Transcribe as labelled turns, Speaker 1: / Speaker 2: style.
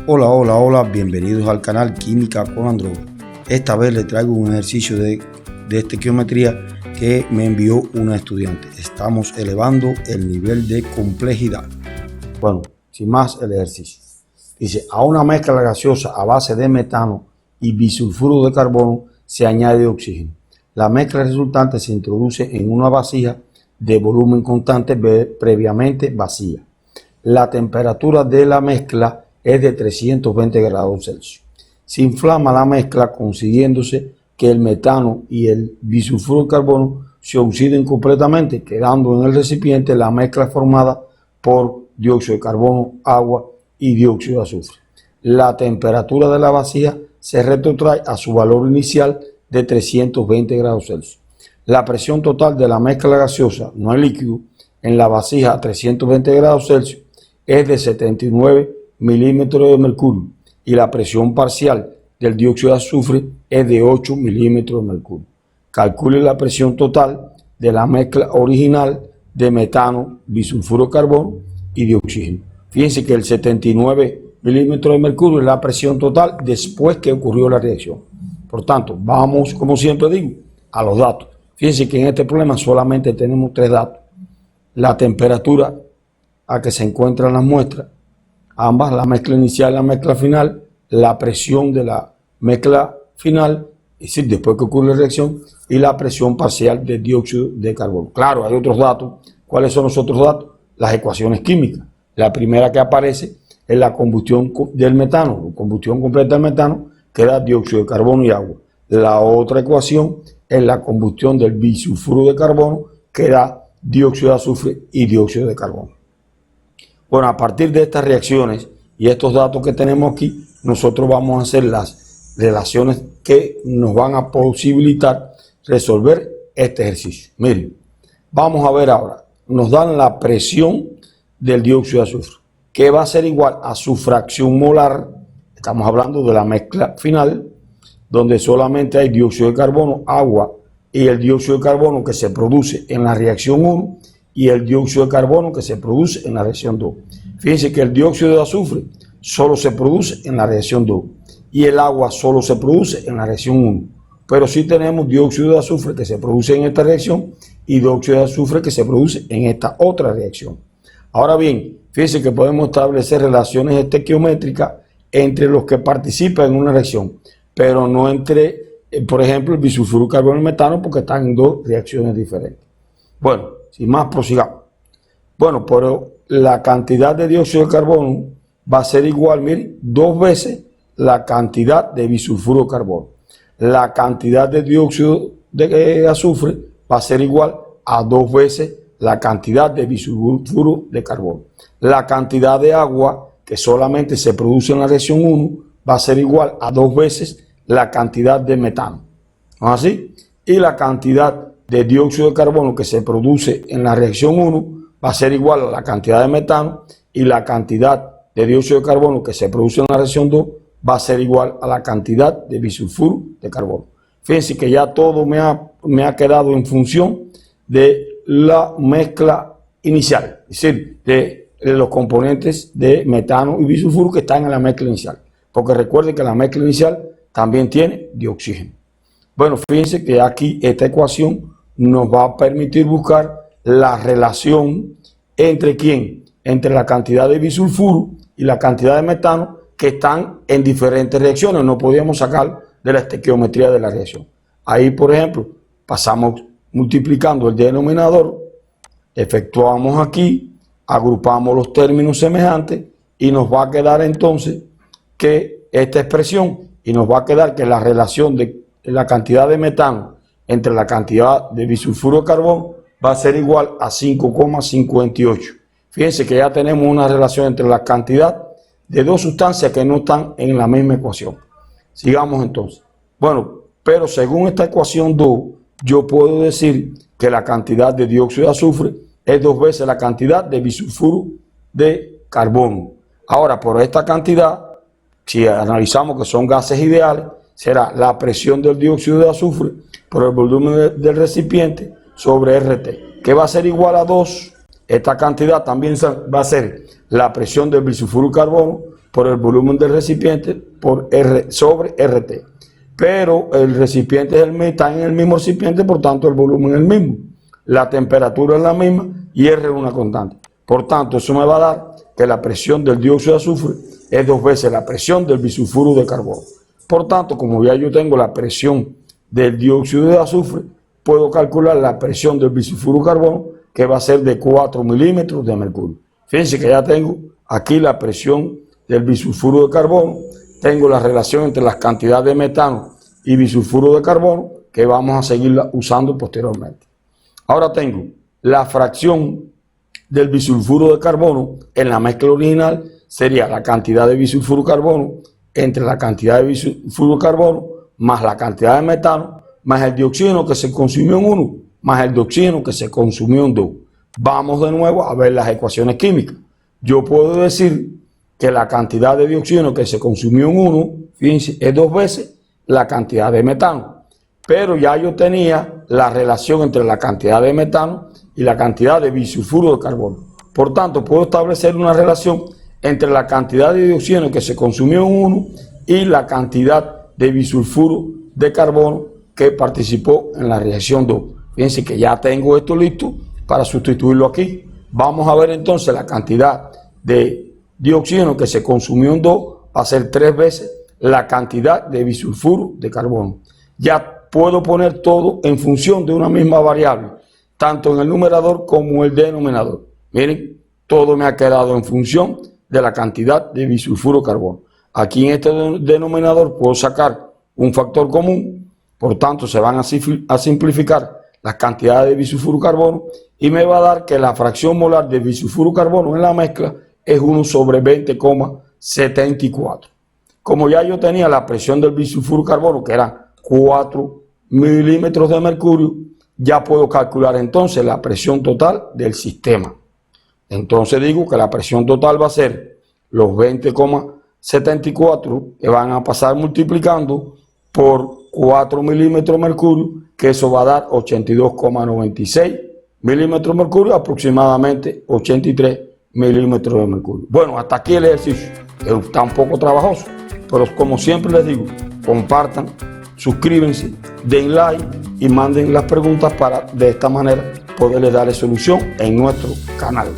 Speaker 1: Hola, hola, hola, bienvenidos al canal Química con Android. Esta vez les traigo un ejercicio de estequiometría que me envió una estudiante. Estamos elevando el nivel de complejidad. Bueno, sin más el ejercicio. Dice, a una mezcla gaseosa a base de metano y bisulfuro de carbono se añade oxígeno. La mezcla resultante se introduce en una vasija de volumen constante previamente vacía. La temperatura de la mezcla es de 320 grados Celsius. Se inflama la mezcla consiguiéndose que el metano y el bisulfuro de carbono se oxiden completamente, quedando en el recipiente la mezcla formada por dióxido de carbono, agua y dióxido de azufre. La temperatura de la vasija se retrotrae a su valor inicial de 320 grados Celsius. La presión total de la mezcla gaseosa, no el líquido, en la vasija a 320 grados Celsius es de 79 milímetros de mercurio y la presión parcial del dióxido de azufre es de 8 milímetros de mercurio. Calcule la presión total de la mezcla original de metano, bisulfuro de carbono y de oxígeno. Fíjense que el 79 milímetros de mercurio es la presión total después que ocurrió la reacción. Por tanto, vamos, como siempre digo, a los datos. Fíjense que en este problema solamente tenemos 3 datos. La temperatura a que se encuentran las muestras, ambas, la mezcla inicial y la mezcla final, la presión de la mezcla final, es decir, después que ocurre la reacción, y la presión parcial de dióxido de carbono. Claro, hay otros datos. ¿Cuáles son los otros datos? Las ecuaciones químicas. La primera que aparece es la combustión del metano, la combustión completa del metano, que da dióxido de carbono y agua. La otra ecuación es la combustión del bisulfuro de carbono, que da dióxido de azufre y dióxido de carbono. Bueno, a partir de estas reacciones y estos datos que tenemos aquí, nosotros vamos a hacer las relaciones que nos van a posibilitar resolver este ejercicio. Miren, vamos a ver ahora, nos dan la presión del dióxido de azufre, que va a ser igual a su fracción molar. Estamos hablando de la mezcla final, donde solamente hay dióxido de carbono, agua y el dióxido de carbono que se produce en la reacción 1 y el dióxido de carbono que se produce en la reacción 2. Fíjense que el dióxido de azufre solo se produce en la reacción 2 y el agua solo se produce en la reacción 1. Pero sí tenemos dióxido de azufre que se produce en esta reacción y dióxido de azufre que se produce en esta otra reacción. Ahora bien, fíjense que podemos establecer relaciones estequiométricas entre los que participan en una reacción, pero no entre, por ejemplo, el bisulfuro de carbono y el metano, porque están en 2 reacciones diferentes. Bueno, sin más, prosigamos. Bueno, pero la cantidad de dióxido de carbono va a ser igual, miren, 2 veces la cantidad de bisulfuro de carbono. La cantidad de dióxido de azufre va a ser igual a 2 veces la cantidad de bisulfuro de carbono. La cantidad de agua que solamente se produce en la reacción 1 va a ser igual a 2 veces la cantidad de metano. ¿No es así? Y la cantidad de dióxido de carbono que se produce en la reacción 1 va a ser igual a la cantidad de metano y la cantidad de dióxido de carbono que se produce en la reacción 2 va a ser igual a la cantidad de bisulfuro de carbono. Fíjense que ya todo me ha quedado en función de la mezcla inicial, es decir, de los componentes de metano y bisulfuro que están en la mezcla inicial. Porque recuerden que la mezcla inicial también tiene dioxígeno. Bueno, fíjense que aquí esta ecuación nos va a permitir buscar la relación entre ¿quién? Entre la cantidad de bisulfuro y la cantidad de metano que están en diferentes reacciones. No podíamos sacar de la estequiometría de la reacción. Ahí, por ejemplo, pasamos multiplicando el denominador, efectuamos aquí, agrupamos los términos semejantes y nos va a quedar entonces que esta expresión, y nos va a quedar que la relación de la cantidad de metano entre la cantidad de bisulfuro de carbono va a ser igual a 5,58. Fíjense que ya tenemos una relación entre la cantidad de 2 sustancias que no están en la misma ecuación. Sigamos entonces. Bueno, pero según esta ecuación 2, yo puedo decir que la cantidad de dióxido de azufre es 2 veces la cantidad de bisulfuro de carbono. Ahora, por esta cantidad, si analizamos que son gases ideales, será la presión del dióxido de azufre por el volumen del recipiente sobre RT, que va a ser igual a 2. Esta cantidad también va a ser la presión del bisulfuro de carbono por el volumen del recipiente por R sobre RT. Pero el recipiente está en el mismo recipiente, por tanto el volumen es el mismo. La temperatura es la misma y R es una constante. Por tanto, eso me va a dar que la presión del dióxido de azufre es 2 veces la presión del bisulfuro de carbono. Por tanto, como ya yo tengo la presión del dióxido de azufre, puedo calcular la presión del bisulfuro de carbono, que va a ser de 4 milímetros de mercurio. Fíjense que ya tengo aquí la presión del bisulfuro de carbono, tengo la relación entre las cantidades de metano y bisulfuro de carbono, que vamos a seguirla usando posteriormente. Ahora tengo la fracción del bisulfuro de carbono en la mezcla original, sería la cantidad de bisulfuro de carbono entre la cantidad de bisulfuro de carbono más la cantidad de metano, más el dioxígeno que se consumió en 1, más el dioxígeno que se consumió en 2. Vamos de nuevo a ver las ecuaciones químicas. Yo puedo decir que la cantidad de dioxígeno que se consumió en 1, fíjense, es 2 veces la cantidad de metano. Pero ya yo tenía la relación entre la cantidad de metano y la cantidad de bisulfuro de carbono. Por tanto, puedo establecer una relación entre la cantidad de dioxígeno que se consumió en 1 y la cantidad de bisulfuro de carbono que participó en la reacción 2. Fíjense que ya tengo esto listo para sustituirlo aquí. Vamos a ver entonces la cantidad de dioxígeno que se consumió en 2 va a ser 3 veces la cantidad de bisulfuro de carbono. Ya puedo poner todo en función de una misma variable, tanto en el numerador como en el denominador. Miren, todo me ha quedado en función de la cantidad de bisulfuro de carbono. Aquí en este denominador puedo sacar un factor común, por tanto se van a simplificar las cantidades de bisulfuro de carbono y me va a dar que la fracción molar de bisulfuro de carbono en la mezcla es 1 sobre 20,74. Como ya yo tenía la presión del bisulfuro de carbono, que eran 4 milímetros de mercurio, ya puedo calcular entonces la presión total del sistema. Entonces digo que la presión total va a ser los 20,74 que van a pasar multiplicando por 4 milímetros de mercurio, que eso va a dar 82,96 milímetros de mercurio, aproximadamente 83 milímetros de mercurio. Bueno, hasta aquí el ejercicio. Está un poco trabajoso, pero como siempre les digo, compartan, suscríbanse, den like y manden las preguntas para de esta manera poderles darle solución en nuestro canal.